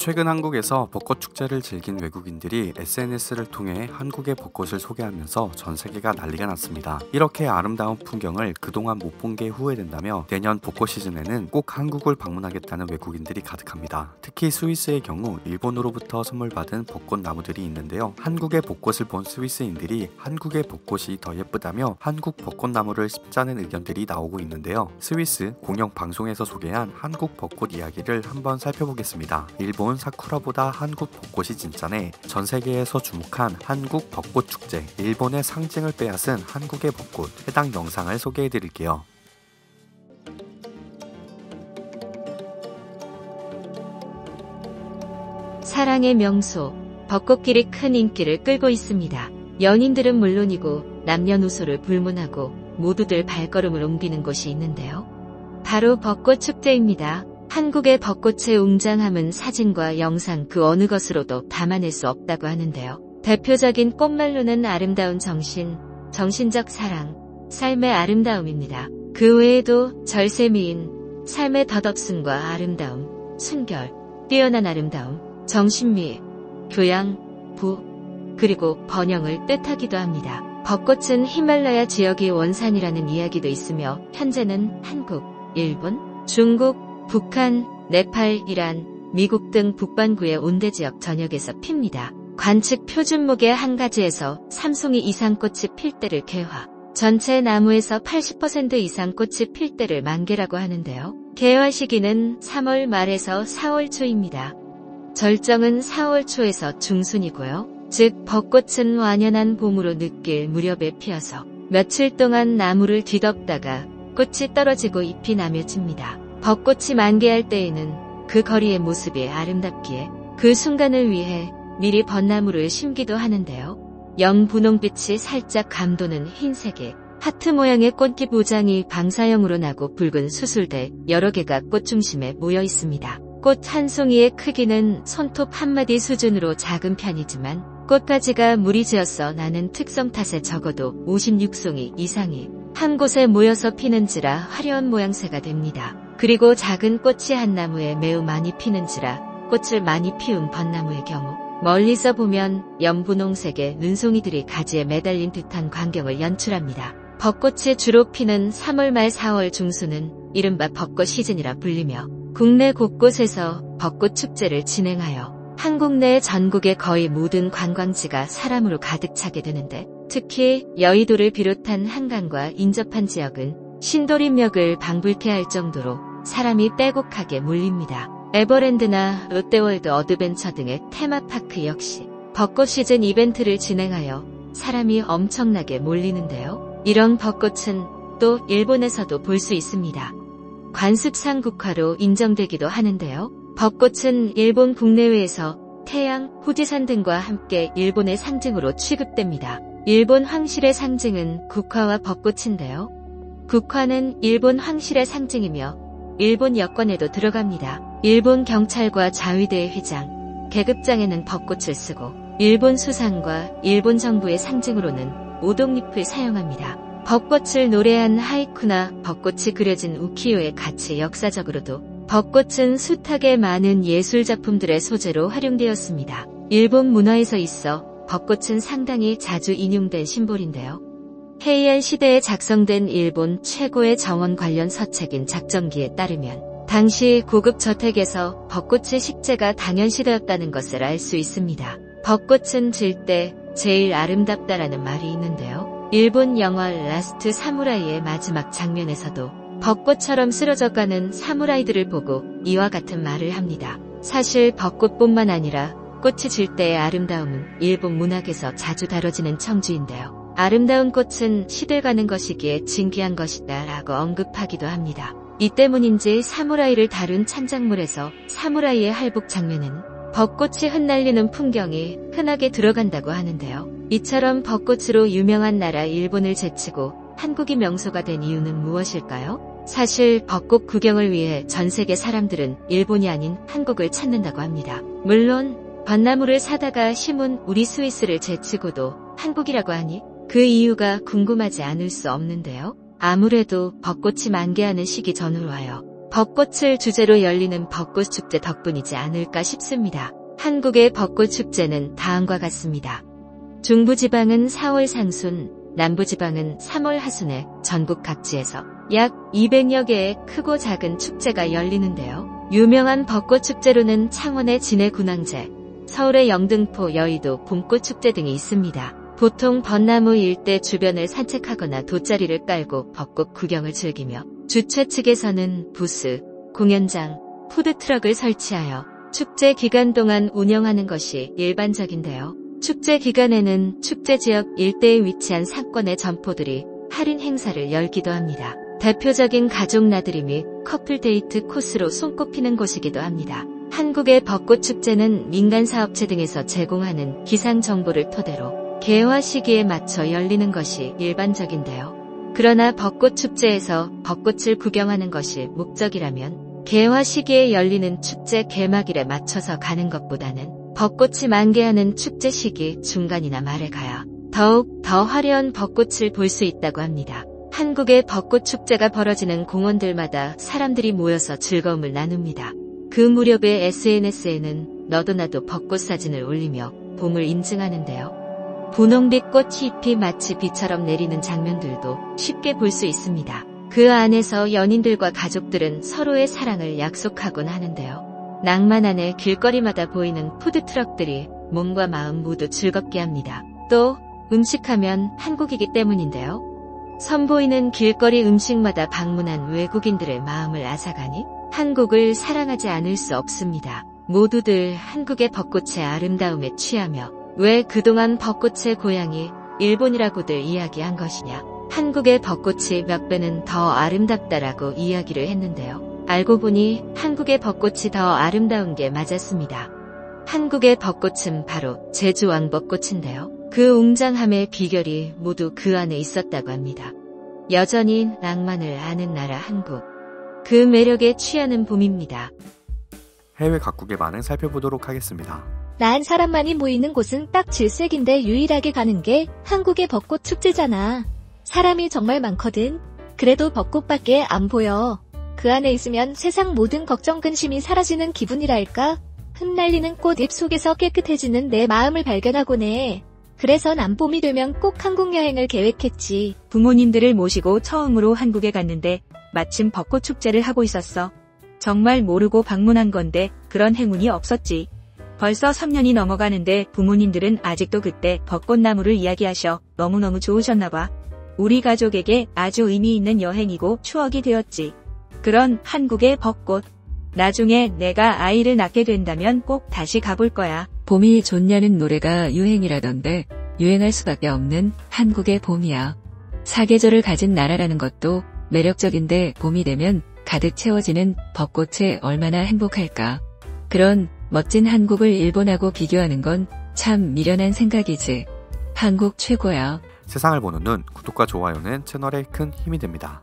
최근 한국에서 벚꽃 축제를 즐긴 외국인들이 SNS를 통해 한국의 벚꽃을 소개하면서 전 세계가 난리가 났습니다. 이렇게 아름다운 풍경을 그동안 못 본 게 후회된다며 내년 벚꽃 시즌에는 꼭 한국을 방문하겠다는 외국인들이 가득합니다. 특히 스위스의 경우 일본으로부터 선물 받은 벚꽃 나무들이 있는데요. 한국의 벚꽃을 본 스위스인들이 한국의 벚꽃이 더 예쁘다며 한국 벚꽃나무를 심자는 의견들이 나오고 있는데요. 스위스 공영 방송에서 소개한 한국 벚꽃 이야기를 한번 살펴보겠습니다. 일본 사쿠라보다 한국 벚꽃이 진짜네. 전 세계에서 주목한 한국 벚꽃 축제, 일본의 상징을 빼앗은 한국의 벚꽃. 해당 영상을 소개해드릴게요. 사랑의 명소, 벚꽃길이 큰 인기를 끌고 있습니다. 연인들은 물론이고 남녀노소를 불문하고 모두들 발걸음을 옮기는 곳이 있는데요. 바로 벚꽃 축제입니다. 한국의 벚꽃의 웅장함은 사진과 영상 그 어느 것으로도 담아낼 수 없다고 하는데요. 대표적인 꽃말로는 아름다운 정신, 정신적 사랑, 삶의 아름다움입니다. 그 외에도 절세미인, 삶의 덧없음과 아름다움, 순결, 뛰어난 아름다움, 정신미, 교양, 부, 그리고 번영을 뜻하기도 합니다. 벚꽃은 히말라야 지역이 원산이라는 이야기도 있으며 현재는 한국, 일본, 중국, 북한, 네팔, 이란, 미국 등 북반구의 온대지역 전역에서 핍니다. 관측 표준목의 한 가지에서 3송이 이상 꽃이 필 때를 개화, 전체 나무에서 80% 이상 꽃이 필 때를 만개라고 하는데요. 개화 시기는 3월 말에서 4월 초입니다. 절정은 4월 초에서 중순이고요. 즉 벚꽃은 완연한 봄으로 느낄 무렵에 피어서 며칠 동안 나무를 뒤덮다가 꽃이 떨어지고 잎이 나며 집니다. 벚꽃이 만개할 때에는 그 거리의 모습이 아름답기에 그 순간을 위해 미리 벚나무를 심기도 하는데요. 영분홍빛이 살짝 감도는 흰색의 하트 모양의 꽃잎 우장이 방사형으로 나고 붉은 수술대 여러 개가 꽃 중심에 모여 있습니다. 꽃 한 송이의 크기는 손톱 한마디 수준으로 작은 편이지만 꽃가지가 무리지어서 나는 특성 탓에 적어도 56송이 이상이 한 곳에 모여서 피는지라 화려한 모양새가 됩니다. 그리고 작은 꽃이 한 나무에 매우 많이 피는지라 꽃을 많이 피운 벚나무의 경우 멀리서 보면 연분홍색의 눈송이들이 가지에 매달린 듯한 광경을 연출합니다. 벚꽃이 주로 피는 3월 말 4월 중순은 이른바 벚꽃 시즌이라 불리며 국내 곳곳에서 벚꽃 축제를 진행하여 한국 내 전국의 거의 모든 관광지가 사람으로 가득 차게 되는데 특히 여의도를 비롯한 한강과 인접한 지역은 신도림역을 방불케 할 정도로 사람이 빼곡하게 몰립니다. 에버랜드나 롯데월드 어드벤처 등의 테마파크 역시 벚꽃 시즌 이벤트를 진행하여 사람이 엄청나게 몰리는데요. 이런 벚꽃은 또 일본에서도 볼 수 있습니다. 관습상 국화로 인정되기도 하는데요. 벚꽃은 일본 국내외에서 태양, 후지산 등과 함께 일본의 상징으로 취급됩니다. 일본 황실의 상징은 국화와 벚꽃인데요. 국화는 일본 황실의 상징이며 일본 여권에도 들어갑니다. 일본 경찰과 자위대의 휘장, 계급장에는 벚꽃을 쓰고 일본 수상과 일본 정부의 상징으로는 오동잎을 사용합니다. 벚꽃을 노래한 하이쿠나 벚꽃이 그려진 우키요의 가치 역사적으로도 벚꽃은 숱하게 많은 예술작품들의 소재로 활용되었습니다. 일본 문화에서 있어 벚꽃은 상당히 자주 인용된 심볼인데요. 헤이안 시대에 작성된 일본 최고의 정원 관련 서책인 작정기에 따르면 당시 고급 저택에서 벚꽃의 식재가 당연시되었다는 것을 알 수 있습니다. 벚꽃은 질 때 제일 아름답다라는 말이 있는데요. 일본 영화 라스트 사무라이의 마지막 장면에서도 벚꽃처럼 쓰러져가는 사무라이들을 보고 이와 같은 말을 합니다. 사실 벚꽃뿐만 아니라 꽃이 질 때의 아름다움은 일본 문학에서 자주 다뤄지는 청주인데요. 아름다운 꽃은 시들 가는 것이기에 진귀한 것이다 라고 언급하기도 합니다. 이 때문인지 사무라이를 다룬 찬장물에서 사무라이의 할복 장면은 벚꽃이 흩날리는 풍경이 흔하게 들어간다고 하는데요. 이처럼 벚꽃으로 유명한 나라 일본을 제치고 한국이 명소가 된 이유는 무엇일까요? 사실 벚꽃 구경을 위해 전 세계 사람들은 일본이 아닌 한국을 찾는다고 합니다. 물론 벚나무를 사다가 심은 우리 스위스를 제치고도 한국이라고 하니 그 이유가 궁금하지 않을 수 없는데요. 아무래도 벚꽃이 만개하는 시기 전후로 하여 벚꽃을 주제로 열리는 벚꽃축제 덕분이지 않을까 싶습니다. 한국의 벚꽃축제는 다음과 같습니다. 중부지방은 4월 상순, 남부지방은 3월 하순에 전국 각지에서 약 200여 개의 크고 작은 축제가 열리는데요. 유명한 벚꽃축제로는 창원의 진해군항제, 서울의 영등포, 여의도 봄꽃축제 등이 있습니다. 보통 벚나무 일대 주변을 산책하거나 돗자리를 깔고 벚꽃 구경을 즐기며 주최 측에서는 부스, 공연장, 푸드트럭을 설치하여 축제 기간 동안 운영하는 것이 일반적인데요. 축제 기간에는 축제 지역 일대에 위치한 상권의 점포들이 할인 행사를 열기도 합니다. 대표적인 가족 나들이 및 커플 데이트 코스로 손꼽히는 곳이기도 합니다. 한국의 벚꽃축제는 민간 사업체 등에서 제공하는 기상 정보를 토대로 개화 시기에 맞춰 열리는 것이 일반적인데요. 그러나 벚꽃축제에서 벚꽃을 구경하는 것이 목적이라면 개화 시기에 열리는 축제 개막일에 맞춰서 가는 것보다는 벚꽃이 만개하는 축제 시기 중간이나 말에 가야 더욱 더 화려한 벚꽃을 볼 수 있다고 합니다. 한국의 벚꽃축제가 벌어지는 공원들마다 사람들이 모여서 즐거움을 나눕니다. 그 무렵에 SNS에는 너도 나도 벚꽃 사진을 올리며 봄을 인증하는데요. 분홍빛 꽃이 잎이 마치 비처럼 내리는 장면들도 쉽게 볼 수 있습니다. 그 안에서 연인들과 가족들은 서로의 사랑을 약속하곤 하는데요. 낭만 안에 길거리마다 보이는 푸드트럭들이 몸과 마음 모두 즐겁게 합니다. 또 음식하면 한국이기 때문인데요. 선보이는 길거리 음식마다 방문한 외국인들의 마음을 앗아가니 한국을 사랑하지 않을 수 없습니다. 모두들 한국의 벚꽃의 아름다움에 취하며 왜 그동안 벚꽃의 고향이 일본이라고들 이야기한 것이냐. 한국의 벚꽃이 몇 배는 더 아름답다라고 이야기를 했는데요. 알고 보니 한국의 벚꽃이 더 아름다운 게 맞았습니다. 한국의 벚꽃은 바로 제주 왕벚꽃인데요. 그 웅장함의 비결이 모두 그 안에 있었다고 합니다. 여전히 낭만을 아는 나라 한국. 그 매력에 취하는 봄입니다. 해외 각국의 반응 살펴보도록 하겠습니다. 나은 사람만이 모이는 곳은 딱 질색인데 유일하게 가는 게 한국의 벚꽃 축제잖아. 사람이 정말 많거든. 그래도 벚꽃밖에 안 보여. 그 안에 있으면 세상 모든 걱정 근심이 사라지는 기분이랄까? 흩날리는 꽃잎 속에서 깨끗해지는 내 마음을 발견하곤 해. 그래서 난 봄이 되면 꼭 한국 여행을 계획했지. 부모님들을 모시고 처음으로 한국에 갔는데 마침 벚꽃 축제를 하고 있었어. 정말 모르고 방문한 건데 그런 행운이 없었지. 벌써 3년이 넘어가는데 부모님들은 아직도 그때 벚꽃나무를 이야기하셔. 너무너무 좋으셨나 봐. 우리 가족에게 아주 의미 있는 여행이고 추억이 되었지. 그런 한국의 벚꽃. 나중에 내가 아이를 낳게 된다면 꼭 다시 가볼 거야. 봄이 좋냐는 노래가 유행이라던데 유행할 수밖에 없는 한국의 봄이야. 사계절을 가진 나라라는 것도 매력적인데 봄이 되면 가득 채워지는 벚꽃에 얼마나 행복할까. 그런 멋진 한국을 일본하고 비교하는 건 참 미련한 생각이지. 한국 최고야. 세상을 보는 눈, 구독과 좋아요는 채널에 큰 힘이 됩니다.